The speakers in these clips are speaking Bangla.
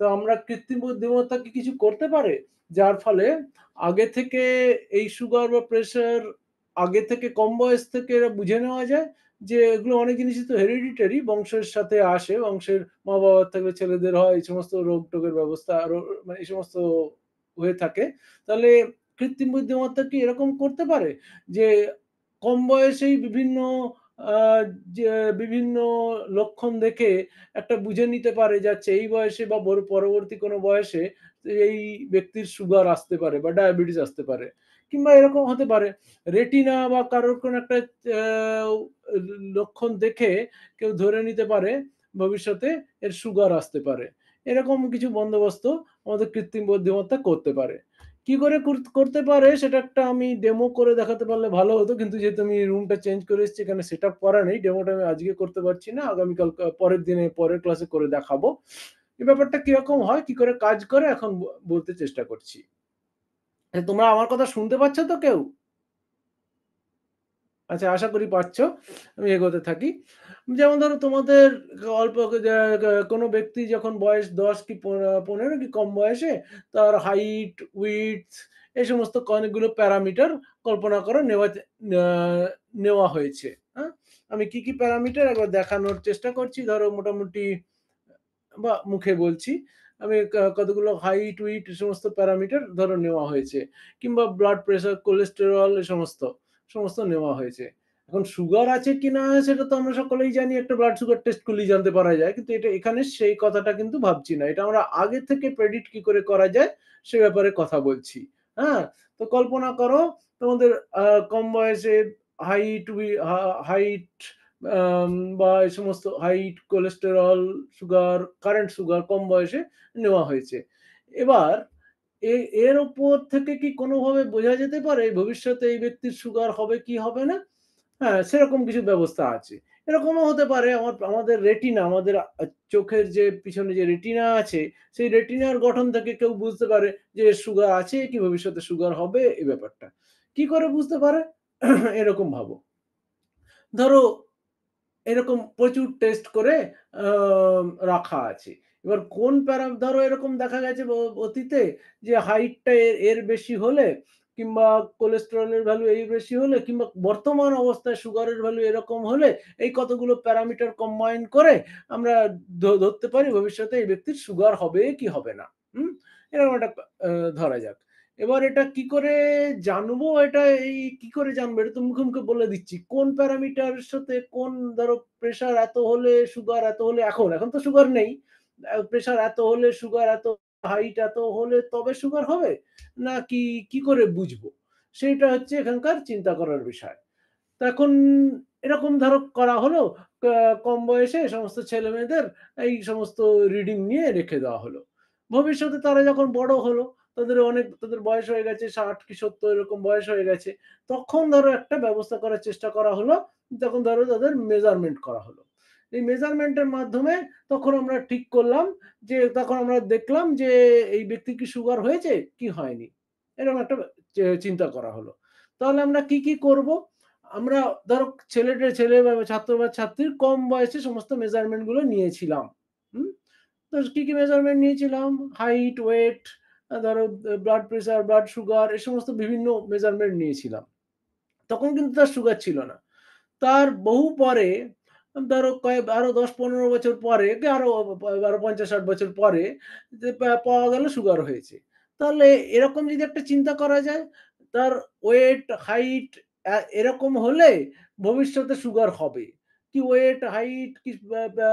তো আমরা কৃত্রিম বুদ্ধিমত্তা কি কিছু করতে পারে? যার ফলে আগে থেকে এই সুগার বা প্রেশার আগে থেকে কম বয়স থেকে এরা বুঝে নেওয়া যায় যে এগুলো অনেক জিনিসই তো হেরিডিটারি বংশের সাথে আসে। বংশের মা-বাবার থেকে ছেলেদের হয় এই সমস্ত রোগ-টোগের ব্যবস্থা আরো মানে এই সমস্ত হয়ে থাকে। তাহলে কৃত্রিম বুদ্ধিমত্তা কি এরকম করতে পারে? যে কম বয়সেই আ যে বিভিন্ন লক্ষণ দেখে একটা বুঝে নিতে পারে যে আচ্ছা এই বয়সে বা পরবর্তী কোনো বয়সে এই ব্যক্তির সুগার আসতে পারে বা ডায়াবেটিস আসতে পারে। কিংবা এরকম হতে পারে রেটিনা বা কারোর কোনো একটা আ লক্ষণ দেখে কেউ ধরে নিতে পারে ভবিষ্যতে এর সুগার আসতে পারে। এরকম কিছু বন্দোবস্ত আমাদের কৃত্রিম বুদ্ধিমত্তা করতে পারে। কি করে করতে পারে সেটা একটা আমি ডেমো করে দেখাতে পারলে ভালো হতো। কিন্তু যেহেতু আমি রুমটা চেঞ্জ করে এসেছি এখানে সেটআপ করা নেই। ডেমোটা আমি আজকে করতে পারছি না। আগামীকাল পরের দিনে পরের ক্লাসে করে দেখাবো। এই ব্যাপারটা কিরকম হয়, কি করে কাজ করে এখন বলতে চেষ্টা করছি। তোমরা আমার কথা শুনতে পাচ্ছ তো কেউ? আচ্ছা আশা করি পাচ্ছ। আমি এগোতে থাকি। যেমন ধরো তোমাদের অল্প কোনো ব্যক্তি যখন বয়স ১০ কি ১৫ কি কম বয়সে তার হাইট, উইডথ এই সমস্ত অনেকগুলো প্যারামিটার কল্পনা করো আ নেওয়া হয়েছে। হ্যাঁ? আমি কি প্যারামিটার একবার দেখানোর চেষ্টা করছি। ধরো মোটামুটি বা মুখে বলছি। আমি কতগুলো হাইট, উইডথ এ সমস্ত প্যারামিটার ধরো নেওয়া হয়েছে। কিংবা ব্লাড প্রেশার, কোলেস্টেরল এ সমস্ত নেওয়া হয়েছে। এখন সুগার আছে কিনা সেটা তো আমরা সকলেই জানি একটা ব্লাড সুগার টেস্ট করলেই জানতে পারা যায়। কিন্তু এখানে সেই কথাটা কিন্তু ভাবছি না। এটা আমরা আগে থেকে প্রেডিক্ট কি করে করা যায় সে ব্যাপারে কথা বলছি। হ্যাঁ? তো কল্পনা করো তোমাদের আ কম বয়সে হাইট, উই হা হাইট আম বা এই সমস্ত height, cholesterol, sugar, current sugar কম বয়সে নেওয়া হয়েছে। এবার এ এর উপর থেকে কি কোনোভাবে বোঝা যেতে পারে ভবিষ্যতে এই ব্যক্তির সুগার হবে কি হবে না? হ্যাঁ, সেরকম কিছু ব্যবস্থা আছে। এরকমও হতে পারে আমাদের রেটিনা আমাদের চোখের যে পিছনে যে রেটিনা আছে, সেই রেটিনার গঠন থেকে কেউ বুঝতে পারে যে এর সুগার আছে কি ভবিষ্যতে সুগার হবে এই ব্যাপারটা। কি করে বুঝতে পারে? এরকম ভাবো। ধরো এরকম প্রচুর টেস্ট করে রাখা আছে। এবার কোন ধরো এরকম দেখা গেছে অতীতে যে হাইটটা এর বেশি হলে কিংবা কোলেস্টেরলের ভ্যালু এই বেশি হলে কিংবা বর্তমান অবস্থায় সুগারের ভ্যালু এরকম হলে এই কতগুলো প্যারামিটার কম্বাইন করে আমরা ধরতে পারি ভবিষ্যতে এই ব্যক্তির সুগার হবে কি হবে না। হুম? এরকম একটা ধরা যাক। এবার এটা কি করে জানবো এটা কি করে জানবো? এটা তো মুখে বলে দিচ্ছি। কোন প্যারামিটারের সাথে কোন ধরো প্রেশার এত হলে সুগার এত হলে এখন তো সুগার নেই। প্রেশার এত হলে সুগার এত হাইট এত হলে তবে সুগার হবে? নাকি কি করে বুঝবো? সেইটা হচ্ছে এখানকার চিন্তা করার বিষয়। তো এখন এরকম ধরো করা হলো ক কম বয়সে সমস্ত ছেলেমেয়েদের এই সমস্ত রিডিং নিয়ে রেখে দেওয়া হলো। ভবিষ্যতে তারা যখন বড় হলো, তাদের বয়স হয়ে গেছে ৬০ কি ৭০ এরকম বয়স হয়ে গেছে। তখন ধরো একটা ব্যবস্থা করার চেষ্টা করা হলো। তখন ধরো তাদের মেজারমেন্ট করা হলো। এই মেজারমেন্ট এর মাধ্যমে তখন আমরা ঠিক করলাম যে তখন আমরা দেখলাম যে এই ব্যক্তির কি সুগার হয়েছে কি হয়নি। এরকম একটা চিন্তা করা হলো। তাহলে আমরা কি করব? আমরা ধরো ছেলে বা ছাত্র বা ছাত্রীর কম বয়সে সমস্ত মেজারমেন্ট গুলো নিয়েছিলাম। হুম? তো কি মেজারমেন্ট নিয়েছিলাম? হাইট, ওয়েট, ধরো ব্লাড প্রেশার, ব্লাড সুগার এ সমস্ত বিভিন্ন মেজারমেন্ট নিয়েছিলাম। তখন কিন্তু তার সুগার ছিল না। তার বহু পরে ধরো আরো ১০-১৫ বছর পরে কি আরো ৫০-৬০ বছর পরে যে পাওয়া গেল সুগার হয়েছে। তাহলে এরকম যদি একটা চিন্তা করা যায়, তার ওয়েট, হাইট এরকম হলে ভবিষ্যতে সুগার হবে। কি ওয়েট, হাইট, কি ব্যা ব্যা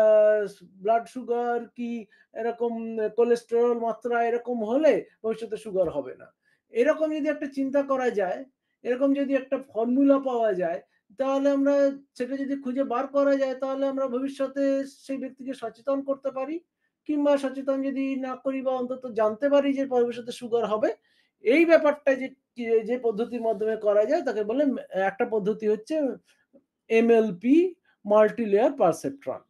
ব্লাড সুগার কি এরকম কোলেস্টেরল মাত্রা এরকম হলে ভবিষ্যতে সুগার হবে না। এরকম যদি একটা চিন্তা করা যায়, এরকম যদি একটা ফর্মুলা পাওয়া যায় তাহলে আমরা সেটা যদি খুঁজে বার করা যায় তাহলে আমরা ভবিষ্যতে সেই ব্যক্তিকে সচেতন করতে পারি। কিংবা সচেতন যদি না করি বা অন্তত জানতে পারি যে ভবিষ্যতে সুগার হবে। এই ব্যাপারটা যে পদ্ধতির মাধ্যমে করা যায় তাকে বলে একটা পদ্ধতি হচ্ছে এমএলপি মাল্টি লেয়ার পারসেপ্ট্রন।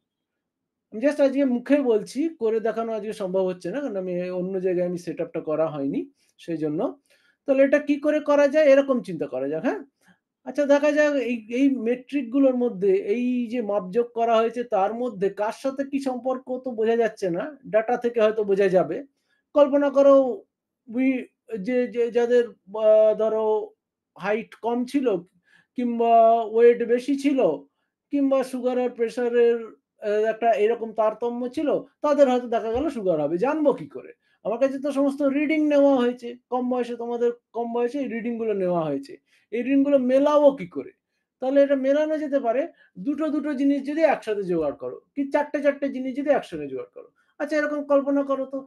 আমি জাস্ট আজকে মুখে বলছি, করে দেখানো আজকে সম্ভব হচ্ছে না। কারণ আমি অন্য জায়গায় সেটআপটা করা হয়নি সেইজন্য। তাহলে এটা কি করে করা যায়? এরকম চিন্তা করা যাক, হ্যাঁ? আচ্ছা দেখা যাক এই মেট্রিক গুলোর মধ্যে এই যে মাপজোক করা হয়েছে তার মধ্যে কার সাথে কি সম্পর্ক তো বোঝা যাচ্ছে না। ডাটা থেকে হয়তো বোঝা যাবে। কল্পনা করো উই যে যাদের ধরো হাইট কম ছিল কিংবা ওয়েট বেশি ছিল কিংবা সুগার আর প্রেশারের একটা এরকম তারতম্য ছিল, তাদের হয়তো দেখা গেল সুগার হবে। জানবো কি করে? আমার কাছে তো সমস্ত রিডিং নেওয়া হয়েছে। কম বয়সে তোমাদের কম বয়সে এই রিডিং গুলো নেওয়া হয়েছে। এই ঋণগুলো মেলাবো কি করে? তাহলে এটা মেলানো যেতে পারে দুটো জিনিস যদি একসাথে জোগাড় করো। কি ৪টে জিনিস যদি একসঙ্গে জোগাড় করো। আচ্ছা এরকম কল্পনা করো তো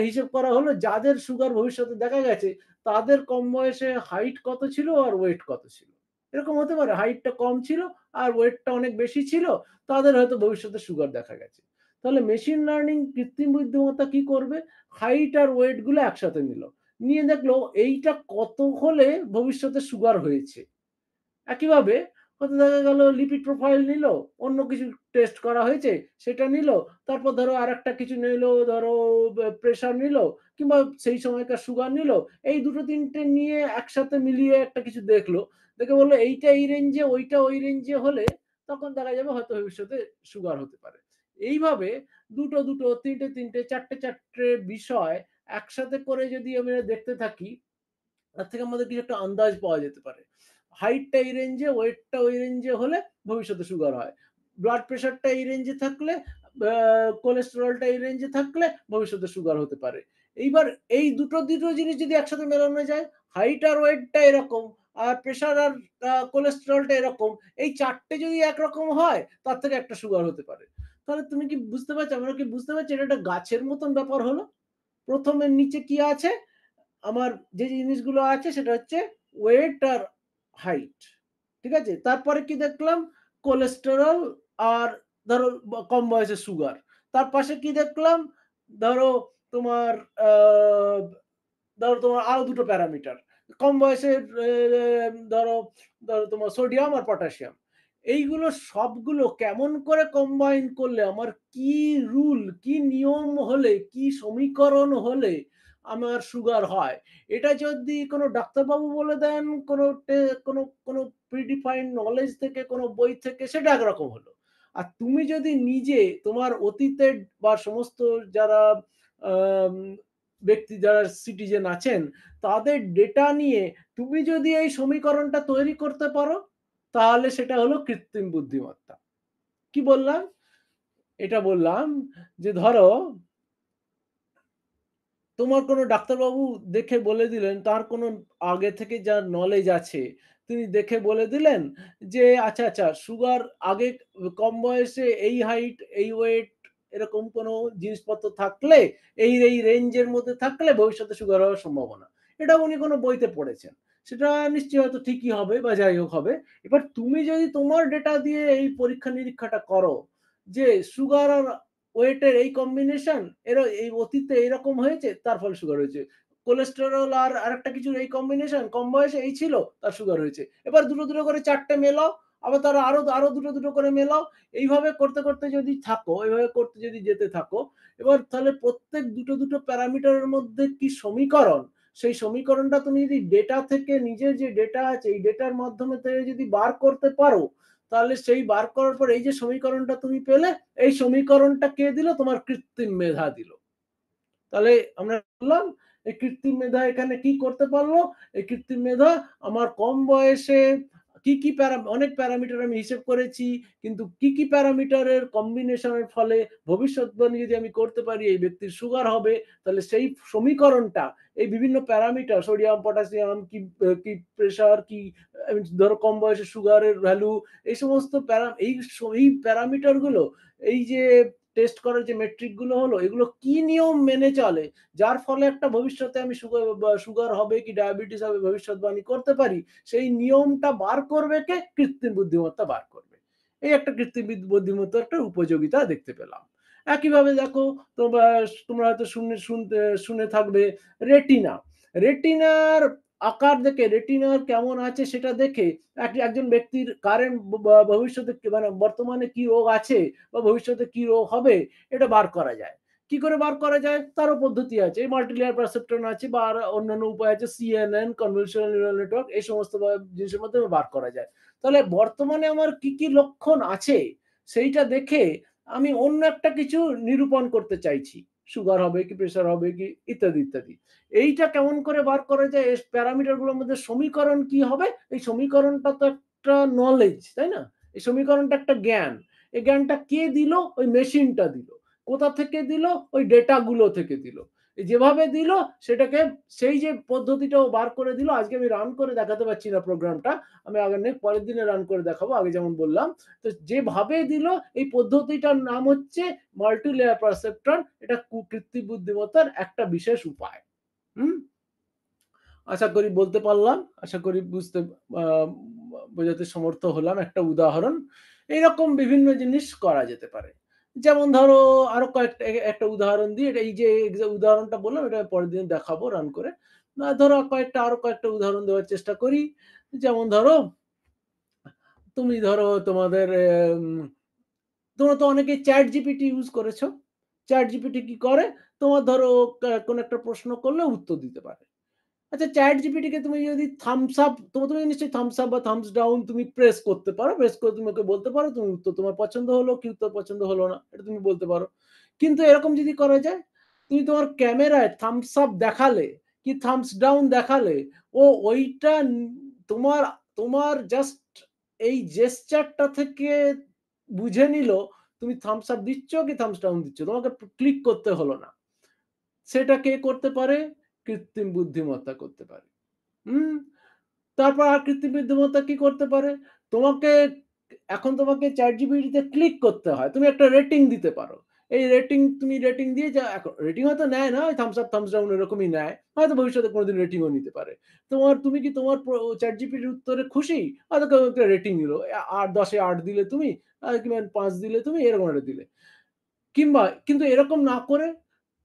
হিসেব করা হলো যাদের সুগার ভবিষ্যতে দেখা গেছে তাদের কম বয়সে হাইট কত ছিল আর ওয়েট কত ছিল। এরকম হতে পারে হাইটটা কম ছিল আর ওয়েটটা অনেক বেশি ছিল, তাদের হয়তো ভবিষ্যতে সুগার দেখা গেছে। তাহলে মেশিন লার্নিং কৃত্রিম বুদ্ধিমত্তা কি করবে? হাইট আর ওয়েট গুলো একসাথে নিল। নিয়ে দেখলো এইটা কত হলে ভবিষ্যতে সুগার হয়েছে। একইভাবে হয়তো দেখা গেল লিপিড প্রোফাইল নিল, অন্য কিছু টেস্ট করা হয়েছে সেটা নিল। তারপর ধরো আরেকটা কিছু নিল, ধরো প্রেশার নিল কিংবা সেই সময়কার সুগার নিল। এই ২-৩টে নিয়ে একসাথে মিলিয়ে একটা কিছু দেখলো। দেখে বলল এইটা এই রেঞ্জে, ওইটা ওই রেঞ্জে হলে তখন দেখা যাবে হয়তো ভবিষ্যতে সুগার হতে পারে। এইভাবে ২টো, ৩টে, ৪টে বিষয় একসাথে করে যদি আমরা দেখতে থাকি তার থেকে আমাদের কিছু একটা আন্দাজ পাওয়া যেতে পারে। হাইটটা এই রেঞ্জে, ওয়েটটা ওই রেঞ্জে হলে ভবিষ্যতে সুগার হয়। ব্লাড প্রেশারটা এই রেঞ্জে থাকলে, আ কোলেস্টেরলটা এই রেঞ্জে থাকলে ভবিষ্যতে সুগার হতে পারে। এইবার এই দুটো জিনিস যদি একসাথে মেলানো যায়, হাইট আর ওয়েটটা এরকম, আর প্রেশার আর কোলেস্টেরলটা এরকম। এই ৪টে যদি একরকম হয়, তার থেকে একটা সুগার হতে পারে। তাহলে তুমি কি বুঝতে পারছো? আমরা কি বুঝতে পারছি এটা একটা গাছের মতন ব্যাপার হলো? ১ম এর নিচে কি আছে? আমার যে জিনিসগুলো আছে সেটা হচ্ছে ওয়েট আর হাইট। ঠিক আছে? তারপরে কি দেখলাম? কোলেস্টেরল আর ধরো কম বয়সে সুগার। তার পাশে কি দেখলাম? ধরো তোমার আ ধরো তোমার আরো ২ টো প্যারামিটার। কম বয়সের ধরো তোমার সোডিয়াম আর পটাশিয়াম। এইগুলো সবগুলো কেমন করে কম্বাইন করলে আমার কি রুল, কি নিয়ম হলে, কি সমীকরণ হলে আমার সুগার হয়? এটা যদি কোনো ডাক্তারবাবু বলে দেন, কোনো কোনো প্রিডিফাইন্ড নলেজ থেকে, কোনো বই থেকে সেটা একরকম হলো। আর তুমি যদি নিজে তোমার অতীতের বা সমস্ত যারা আম ব্যক্তি যারা সিটিজেন আছেন, তাদের ডেটা নিয়ে তুমি যদি এই সমীকরণটা তৈরি করতে পারো, তাহলে সেটা হলো কৃত্রিম বুদ্ধিমত্তা। কি বললাম? এটা বললাম যে ধরো তোমার কোনো ডাক্তারবাবু দেখে বলে দিলেন, তার কোনো আগে থেকে যার নলেজ আছে, তিনি দেখে বলে দিলেন যে, "আচ্ছা, সুগার আগে কম বয়সে এই হাইট, এই ওয়েট এরকম কোনো জিনিসপত্র থাকলে, এই রেঞ্জের মধ্যে থাকলে ভবিষ্যতে সুগার হওয়ার সম্ভাবনা।" এটা উনি কোনো বইতে পড়েছেন। সেটা নিশ্চয়ই হয়তো ঠিকই হবে বা যাই হোক হবে। এবার তুমি যদি তোমার ডেটা দিয়ে এই পরীক্ষা-নিরীক্ষাটা করো যে, সুগার আর ওয়েটের এই কম্বিনেশন এই অতীতে এইরকম হয়েছে তার ফলে সুগার হয়েছে। কোলেস্টেরল আর আরেকটা কিছুর এই কম্বিনেশন কম বয়সে এই ছিল তার সুগার হয়েছে। এবার দুটো করে ৪টে মেলাও, আবার তারা আরো দুটো করে মেলাও। এইভাবে করতে যদি থাকো, এইভাবে করতে যদি যেতে থাকো, এবার তাহলে প্রত্যেক দুটো প্যারামিটারের মধ্যে কি সমীকরণ, সেই সমীকরণটা তুমি যদি ডেটা থেকে নিজের যে ডেটা আছে এই ডেটার মাধ্যমে থেকে যদি বার করতে পারো, তাহলে সেই বার করার পর এই যে সমীকরণটা তুমি পেলে, এই সমীকরণটা কে দিল? তোমার কৃত্রিম মেধা দিল। তাহলে আমরা বললাম এই কৃত্রিম মেধা এখানে কি করতে পারলো? এই কৃত্রিম মেধা আমার কম বয়সে কি অনেক প্যারামিটার আমি হিসেব করেছি। কিন্তু কি প্যারামিটারের কম্বিনেশনের ফলে ভবিষ্যৎবাণী যদি আমি করতে পারি এই ব্যক্তির সুগার হবে, তাহলে সেই সমীকরণটা এই বিভিন্ন প্যারামিটার সোডিয়াম, পটাশিয়াম কি প্রেশার ধরো কম বয়সে সুগারের ভ্যালু এই সমস্ত এই প্যারামিটার গুলো এই যে টেস্ট করার যে মেট্রিক গুলো হলো এগুলো কি নিয়ম মেনে চলে যার ফলে একটা ভবিষ্যতে আমি সুগার হবে কি ডায়াবেটিস হবে ভবিষ্যৎবাণী করতে পারি, সেই নিয়মটা বার করবে কে? কৃত্রিম বুদ্ধিমত্তা বার করবে। এই একটা কৃত্রিম বুদ্ধিমত্তার একটা উপযোগিতা দেখতে পেলাম। একইভাবে দেখো তোমরা তোমরা হয়তো শুনে থাকবে রেটিনা। রেটিনার আকার দেখে রেটিনার কেমন আছে সেটা দেখে একজন ব্যক্তির কারেন্ট ভবিষ্যতে মানে বর্তমানে কি রোগ আছে বা ভবিষ্যতে কি রোগ হবে এটা বার করা যায়। কি করে বার করা যায়? তারও পদ্ধতি আছে। এই মাল্টিলেয়ার পারসেপ্ট্রন আছে বা আর অন্যান্য উপায় আছে। CNN, কনভলিউশনাল নিউরাল নেটওয়ার্ক এই সমস্ত জিনিসের মাধ্যমে বার করা যায়। তাহলে বর্তমানে আমার কি লক্ষণ আছে সেইটা দেখে আমি অন্য একটা কিছু নিরূপণ করতে চাইছি। সুগার হবে কি প্রেশার হবে কি ইত্যাদি, ইত্যাদি। এইটা কেমন করে বার করা যায়? এই প্যারামিটার গুলোর মধ্যে সমীকরণ কি হবে? এই সমীকরণটা তো একটা নলেজ, তাই না? এই সমীকরণটা একটা জ্ঞান। এই জ্ঞানটা কে দিল? ওই মেশিনটা দিল। কোথা থেকে দিল? ওই ডেটা গুলো থেকে দিল। যেভাবে দিল সেটাকে সেই যে পদ্ধতিটা ও বার করে দিল, আজকে আমি রান করে দেখাতে পারছি না প্রোগ্রামটা। আমি আগামী পরের দিনে রান করে দেখাবো, আগে যেমন বললাম। তো যেভাবে দিল এই পদ্ধতিটার নাম হচ্ছে মাল্টি লেয়ার পারসেপ্ট্রন। এটা কৃত্রিম বুদ্ধিমত্তার একটা বিশেষ উপায়। হুম? আশা করি বলতে পারলাম। আশা করি বুঝতে আ বোঝাতে সমর্থ হলাম একটা উদাহরণ। এরকম বিভিন্ন জিনিস করা যেতে পারে। যেমন ধরো আরো কয়েকটা একটা উদাহরণ দিই। এটা এই যে উদাহরণটা বললাম এটা পরের দিন দেখাবো রান করে। ধরো আরো কয়েকটা উদাহরণ দেওয়ার চেষ্টা করি। যেমন ধরো, তুমি ধরো তোমাদের তোমরা তো অনেকেই ChatGPT ইউজ করেছো। ChatGPT কি করে? তোমার ধরো কোনো একটা প্রশ্ন করলে উত্তর দিতে পারে। আচ্ছা, ChatGPT কে তুমি যদি থাম্বস আপ, তুমি নিশ্চয়ই থাম্বস আপ বা থাম্বস ডাউন তুমি প্রেস করতে পারো। প্রেস করে তুমি ওকে বলতে পারো তুমি উত্তর তোমার পছন্দ হলো কি উত্তর পছন্দ হলো না। এটা তুমি বলতে পারো। কিন্তু এরকম যদি করা যায়, তুমি তোমার ক্যামেরায় থাম্বস আপ দেখালে কি থাম্বস ডাউন দেখালে, ও ওইটা তোমার তোমার জাস্ট এই জেস্চারটা থেকে বুঝে নিল তুমি থাম্বস আপ দিচ্ছ কি থাম্বস ডাউন দিচ্ছ। তোমাকে ক্লিক করতে হলো না। সেটা কে করতে পারে? কৃত্রিম বুদ্ধিমত্তা করতে পারে। হুম? তারপর আর কৃত্রিম বুদ্ধিমত্তা কি করতে পারে? তোমাকে তোমাকে ChatGPT তে ক্লিক করতে হয়। তুমি একটা রেটিং দিতে পারো। এই রেটিং দিয়ে যা এখন রেটিং হয়তো নেয় না, ওই থাম্বস আপ, থাম্বস ডাউন এরকমই নেয়। হয়তো ভবিষ্যতে কোনদিন রেটিংও নিতে পারে। তুমি কি তোমার ChatGPT র উত্তরে খুশি? হয়তো কেউ একটা রেটিং দিল। 10 এ 8 দিলে তুমি, কিংবা 5 দিলে তুমি, এরকম একটা দিলে। কিন্তু এরকম না করে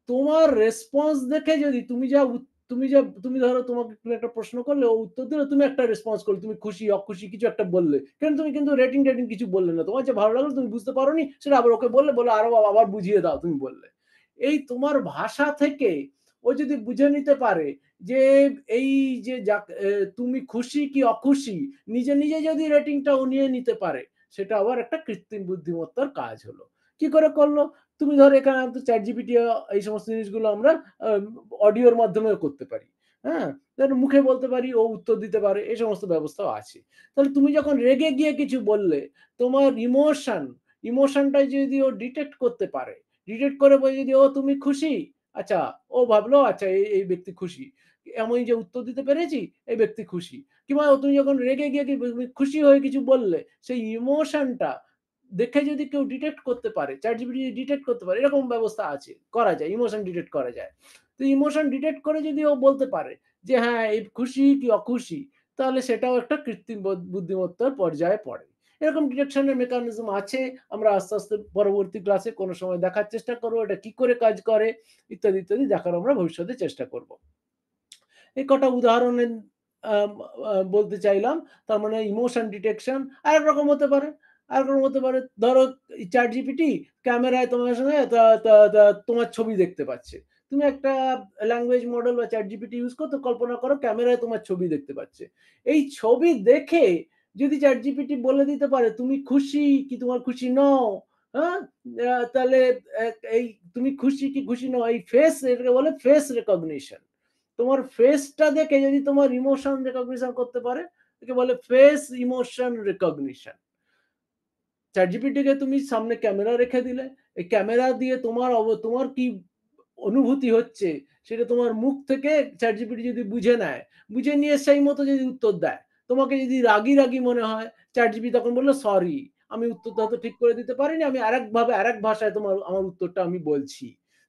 তোমার রেসপন্স দেখে যদি তুমি ধরো তোমাকে তুমি একটা প্রশ্ন করলে, ও উত্তর দিলে, তুমি একটা রেসপন্স করলে, তুমি খুশি অখুশি কিছু একটা বললে, তুমি কিন্তু রেটিং কিছু বললে না। তোমার যে ভালো লাগলো তুমি বুঝতে পারোনি সেটা আবার ওকে বলে আরো আবার বুঝিয়ে দাও তুমি বললে। এই তোমার ভাষা থেকে ও যদি বুঝে নিতে পারে যে এই যে তুমি খুশি কি অখুশি, নিজে নিজে যদি রেটিংটা ও নিয়ে নিতে পারে, সেটা আবার একটা কৃত্রিম বুদ্ধিমত্তার কাজ হলো। কি করে করলো? তুমি ধরো এখানে তো ChatGPT এই সমস্ত জিনিসগুলো আমরা অডিওর মাধ্যমেও করতে পারি। হ্যাঁ? মুখে বলতে পারি, ও উত্তর দিতে পারে। এই সমস্ত ব্যবস্থাও আছে। তাহলে তুমি যখন রেগে গিয়ে কিছু বললে, তোমার ইমোশনটা যদি ও ডিটেক্ট করতে পারে, ডিটেক্ট করে বলে যদি, "ও তুমি খুশি?" আচ্ছা, ও ভাবলো আচ্ছা এই ব্যক্তি খুশি। আমি যে উত্তর দিতে পেরেছি, এই ব্যক্তি খুশি। কিংবা তুমি যখন রেগে গিয়ে তুমি খুশি হয়ে কিছু বললে, সেই ইমোশনটা দেখে যদি কেউ ডিটেক্ট করতে পারে, ChatGPT ডিটেক্ট করতে পারে, এরকম ব্যবস্থা আছে। করা যায়, ইমোশন ডিটেক্ট করা যায়। তো ইমোশন ডিটেক্ট করে যদি ও বলতে পারে যে হ্যাঁ, এই খুশি কি অখুশি, তাহলে সেটাও একটা কৃত্রিম বুদ্ধিমত্তার পর্যায়ে পড়ে। এরকম ডিটেকশন এর মেকানিজম আছে। আমরা আস্তে, আস্তে পরবর্তী ক্লাসে কোনো সময় দেখার চেষ্টা করব এটা কি করে কাজ করে, ইত্যাদি, ইত্যাদি দেখার আমরা ভবিষ্যতে চেষ্টা করব। এই কটা উদাহরণের আম বলতে চাইলাম। তার মানে ইমোশন ডিটেকশন আরেক রকম হতে পারে। আরেক রকম হতে পারে। ধরো ChatGPT ক্যামেরায় তোমার সঙ্গে তা তা তা তোমার ছবি দেখতে পাচ্ছে। তুমি একটা ল্যাঙ্গুয়েজ মডেল বা ChatGPT ইউজ করতে কল্পনা করো ক্যামেরায় তোমার ছবি দেখতে পাচ্ছে। এই ছবি দেখে যদি ChatGPT বলে দিতে পারে তুমি খুশি কি তোমার খুশি নও, হ্যাঁ? তাহলে এ এই তুমি খুশি কি খুশি নও, এই এটাকে বলে ফেস রিকগনিশন। তোমার ফেসটা দেখে যদি তোমার ইমোশন রেকগনিশন করতে পারে, একে বলে ফেস ইমোশন রেকগনিশন। ChatGPT কে তুমি সামনে ক্যামেরা রেখে দিলে, এই ক্যামেরা দিয়ে তোমার কি অনুভূতি হচ্ছে সেটা তোমার মুখ থেকে ChatGPT যদি বুঝে নেয়, বুঝে নিয়ে সেই মতো যদি উত্তর দেয়, তোমাকে যদি রাগী মনে হয়, ChatGPT তখন বলল সরি, আমি উত্তরটা হয়তো ঠিক করে দিতে পারিনি, আমি আরেক ভাষায় আমার উত্তরটা আমি বলছি।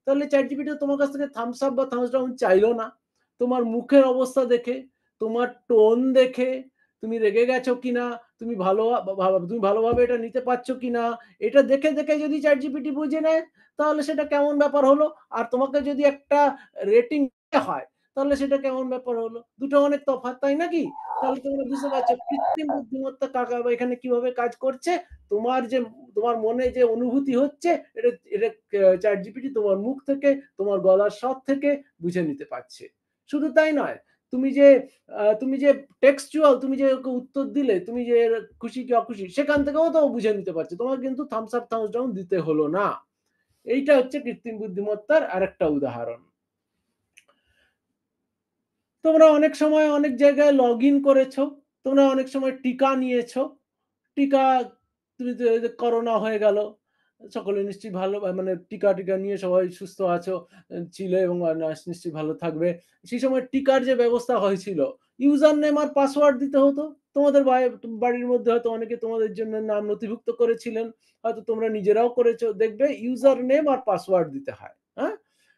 তাহলে ChatGPT তোমার কাছ থেকে থাম্বস আপ বা থাম্বস ডাউন চাইলো না। তোমার মুখের অবস্থা দেখে, তোমার টোন দেখে, তুমি রেগে গেছো কিনা, তুমি ভালোভাবে এটা নিতে পারছো কিনা, এটা দেখে যদি ChatGPT বুঝে নেয়, তাহলে সেটা কেমন ব্যাপার হলো। আর তোমাকে যদি একটা রেটিং হয়, তাহলে সেটা কেমন ব্যাপার হলো? দুটো অনেক তফাৎ, তাই নাকি? তাহলে তোমরা বুঝতে পারছো কৃত্রিম বুদ্ধিমত্তা এখানে কিভাবে কাজ করছে? তোমার যে তোমার মনে যে অনুভূতি হচ্ছে এটা এটা ChatGPT তোমার মুখ থেকে, তোমার গলার স্বর থেকে বুঝে নিতে পারছে। শুধু তাই নয়, তুমি যে টেক্সচুয়াল তুমি যে ওকে উত্তর দিলে, তুমি যে খুশি কি অখুশি সেখান থেকেও তো ও বুঝে নিতে পারছে। তোমার কিন্তু থামস আপ, থামস ডাউন দিতে হলো না। এইটা হচ্ছে কৃত্রিম বুদ্ধিমত্তার আরেকটা উদাহরণ। তোমরা অনেক সময় অনেক জায়গায় লগইন করেছো। তোমরা অনেক সময় টিকা নিয়েছো। টিকা তুমি যে করোনা হয়ে গেল। সকলে নিশ্চয়ই ভালো মানে টিকা নিয়ে সবাই সুস্থ আছো ছিলে এবং নিশ্চয়ই ভালো থাকবে। সেই সময় টিকার যে ব্যবস্থা হয়েছিল, ইউজার নেম আর পাসওয়ার্ড দিতে হতো। তোমাদের বাড়ির মধ্যে হয়তো অনেকে তোমাদের জন্য নাম নথিভুক্ত করেছিলেন। হয়তো তোমরা নিজেরাও করেছো। দেখবে ইউজার নেম আর পাসওয়ার্ড দিতে হয়। হ্যাঁ?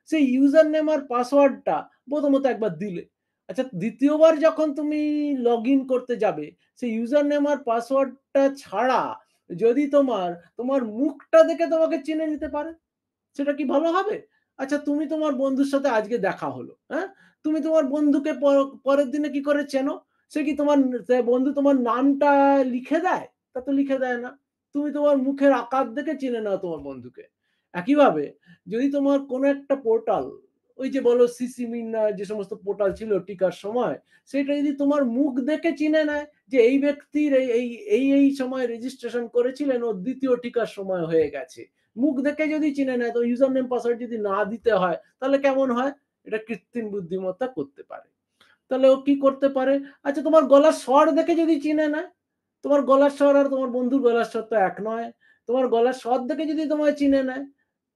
সেই ইউজার নেম আর পাসওয়ার্ডটা প্রথমত একবার দিলে। আচ্ছা, দ্বিতীয়বার যখন তুমি লগইন করতে যাবে, সেই ইউজার নেম আর পাসওয়ার্ডটা ছাড়া যদি তোমার মুখটা দেখে তোমাকে চিনে নিতে পারে, সেটা কি ভালো হবে? আচ্ছা, তুমি তোমার বন্ধুর সাথে আজকে দেখা হলো, হ্যাঁ? তুমি তোমার বন্ধুকে পরের দিনে কি করে চেনো? সে কি বন্ধু তোমার নামটা লিখে দেয়? তা তো লিখে দেয় না। তুমি তোমার মুখের আকার দেখে চিনে নাও তোমার বন্ধুকে। একইভাবে যদি তোমার কোনো একটা পোর্টাল, ওই যে বলো সিসি মিনা যে সমস্ত পোর্টাল ছিল টিকার সময়, সেটা যদি তোমার মুখ দেখে চিনে নেয় যে এই ব্যক্তির এই সময় রেজিস্ট্রেশন করেছিলেন, ওর ২য় টিকার সময় হয়ে গেছে। মুখ দেখে যদি চিনে নেয় তো ইউজার নেম পাসওয়ার্ড যদি না দিতে হয় তাহলে কেমন হয়? এটা কৃত্রিম বুদ্ধিমত্তা করতে পারে। তাহলে ও কি করতে পারে? আচ্ছা, তোমার গলার স্বর দেখে যদি চিনে নেয়, তোমার গলার স্বর আর তোমার বন্ধুর গলার স্বর তো এক নয়। তোমার গলার স্বর দেখে যদি তোমায় চিনে নেয়,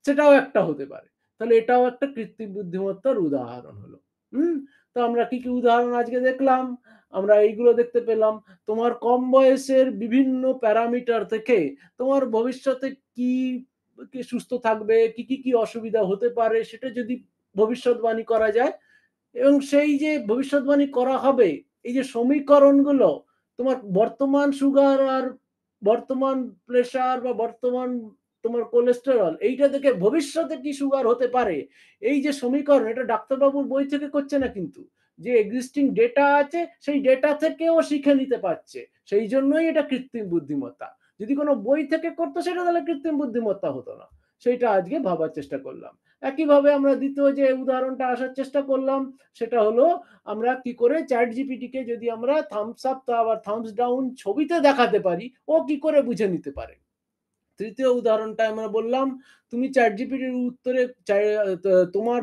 সেটাও একটা হতে পারে। তাহলে এটাও একটা কৃত্রিম বুদ্ধিমত্তার উদাহরণ হলো। হুম? তো আমরা কি উদাহরণ আজকে দেখলাম? আমরা এইগুলো দেখতে পেলাম। তোমার কম বয়সের বিভিন্ন প্যারামিটার থেকে তোমার ভবিষ্যতে কি, কি সুস্থ থাকবে, কি অসুবিধা হতে পারে সেটা যদি ভবিষ্যৎবাণী করা যায় এবং সেই যে ভবিষ্যৎবাণী করা হবে, এই যে সমীকরণগুলো তোমার বর্তমান সুগার আর বর্তমান প্রেশার বা বর্তমান তোমার কোলেস্টেরল এইটা থেকে ভবিষ্যতে কি সুগার হতে পারে, এই যে সমীকরণ এটা ডাক্তারবাবুর বই থেকে করছে না কিন্তু, যে এক্সিস্টিং ডেটা আছে সেই ডেটা থেকেও শিখে নিতে পারছে। সেই জন্যই এটা কৃত্রিম বুদ্ধিমত্তা। যদি কোনো বই থেকে করতো সেটা তাহলে কৃত্রিম বুদ্ধিমত্তা হতো না। সেইটা আজকে ভাবার চেষ্টা করলাম। একইভাবে আমরা দ্বিতীয় যে উদাহরণটা আসার চেষ্টা করলাম সেটা হলো আমরা কি করে চ্যাট জিপিটিকে যদি আমরা থামস আপ আবার থামস ডাউন ছবিতে দেখাতে পারি, ও কি করে বুঝে নিতে পারে। তৃতীয় উদাহরণটা আমরা বললাম, তুমি চ্যাট জিপিটির উত্তরে তোমার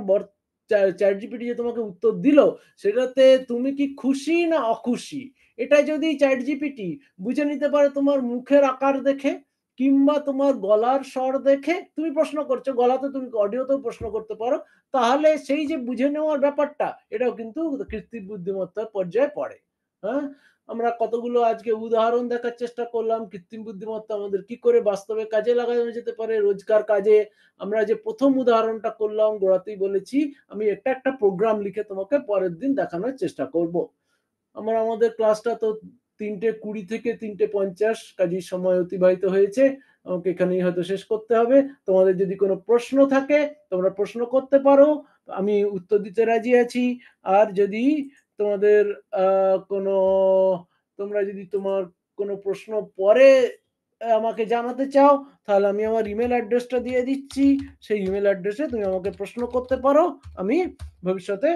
চ্যাট জিপিটি যে তোমাকে উত্তর দিল সেটাতে তুমি কি খুশি না অখুশি, এটা যদি চ্যাট জিপিটি বুঝে নিতে পারে তোমার মুখের আকার দেখে কিংবা তোমার গলার স্বর দেখে, তুমি প্রশ্ন করছো গলাতে, তুমি অডিওতেও প্রশ্ন করতে পারো, তাহলে সেই যে বুঝে নেওয়ার ব্যাপারটা এটাও কিন্তু কৃত্রিম বুদ্ধিমত্তার পর্যায়ে পড়ে। হ্যাঁ, আমরা কতগুলো আজকে উদাহরণ দেখার চেষ্টা করলাম কৃত্রিম বুদ্ধিমত্তা আমাদের কি করে বাস্তবে কাজে লাগানো যেতে পারে রোজকার কাজে। আমরা যে প্রথম উদাহরণটা করলাম গোড়াতেই বলেছি আমি একটা প্রোগ্রাম লিখে তোমাকে পরের দিন দেখানোর চেষ্টা করব। আমাদের ক্লাসটা তো ৩:২০ থেকে ৩:৫০ কাজেই সময় অতিবাহিত হয়েছে। আমাকে এখানেই হয়তো শেষ করতে হবে। তোমাদের যদি কোনো প্রশ্ন থাকে তোমরা প্রশ্ন করতে পারো। আমি উত্তর দিতে রাজি আছি। আর যদি তোমাদের আ কোনো তোমরা যদি তোমার কোনো প্রশ্ন পরে আমাকে জানাতে চাও তাহলে আমি আমার ইমেইল অ্যাড্রেসটা দিয়ে দিচ্ছি। সেই ইমেইল অ্যাড্রেসে তুমি আমাকে প্রশ্ন করতে পারো। আমি ভবিষ্যতে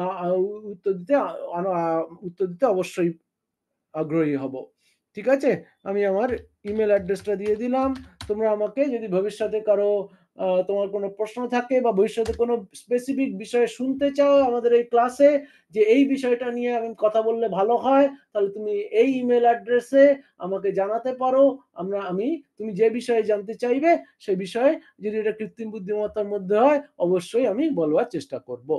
আ আ উত্তর দিতে আ আ উত্তর দিতে অবশ্যই আগ্রহী হব। ঠিক আছে? আমি আমার ইমেইল অ্যাড্রেসটা দিয়ে দিলাম। তোমরা আমাকে যদি ভবিষ্যতে কারো তোমার কোনো প্রশ্ন থাকে বা ভবিষ্যতে কোনো স্পেসিফিক বিষয়ে শুনতে চাও আমাদের এই ক্লাসে যে এই বিষয়টা নিয়ে আমি কথা বললে ভালো হয়, তাহলে তুমি এই ইমেইল অ্যাড্রেসে আমাকে জানাতে পারো। আমি তুমি যে বিষয়ে জানতে চাইবে সে বিষয়ে যদি এটা কৃত্রিম বুদ্ধিমত্তার মধ্যে হয় অবশ্যই আমি বলবার চেষ্টা করব।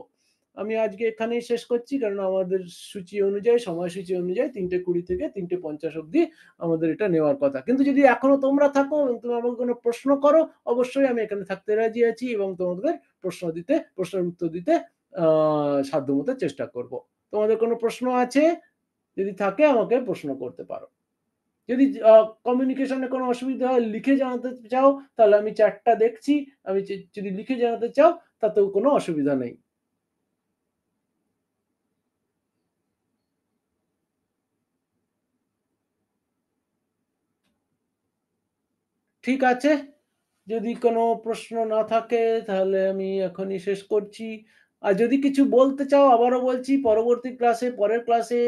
আমি আজকে এখানেই শেষ করছি কারণ আমাদের সময়সূচি অনুযায়ী ৩:২০ থেকে ৩:৫০ অব্দি আমাদের এটা নেওয়ার কথা। কিন্তু যদি এখনো তোমরা থাকো এবং তুমি আমাকে কোনো প্রশ্ন করো, অবশ্যই আমি এখানে থাকতে রাজি আছি এবং তোমাদের প্রশ্নের উত্তর দিতে আ সাধ্যমত চেষ্টা করব। তোমাদের কোনো প্রশ্ন আছে? যদি থাকে আমাকে প্রশ্ন করতে পারো। যদি কমিউনিকেশন এ কোনো অসুবিধা হয় লিখে জানাতে চাও তাহলে আমি চ্যাটটা দেখছি। আমি যদি লিখে জানাতে চাও তাতেও কোনো অসুবিধা নেই। ঠিক আছে। যদি কোনো প্রশ্ন না থাকে তাহলে আমি এখনই শেষ করছি। আর যদি কিছু বলতে চাও আবারও বলছি পরবর্তী ক্লাসে, পরের ক্লাসে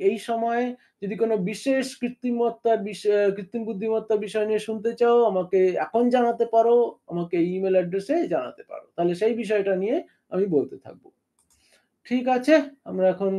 এই সময়ে যদি কোনো বিশেষ কৃত্রিম বুদ্ধিমত্তার বিষয় নিয়ে শুনতে চাও আমাকে এখন জানাতে পারো, আমাকে ইমেইল অ্যাড্রেসে জানাতে পারো। তাহলে সেই বিষয়টা নিয়ে আমি বলতে থাকবো। ঠিক আছে, আমরা এখন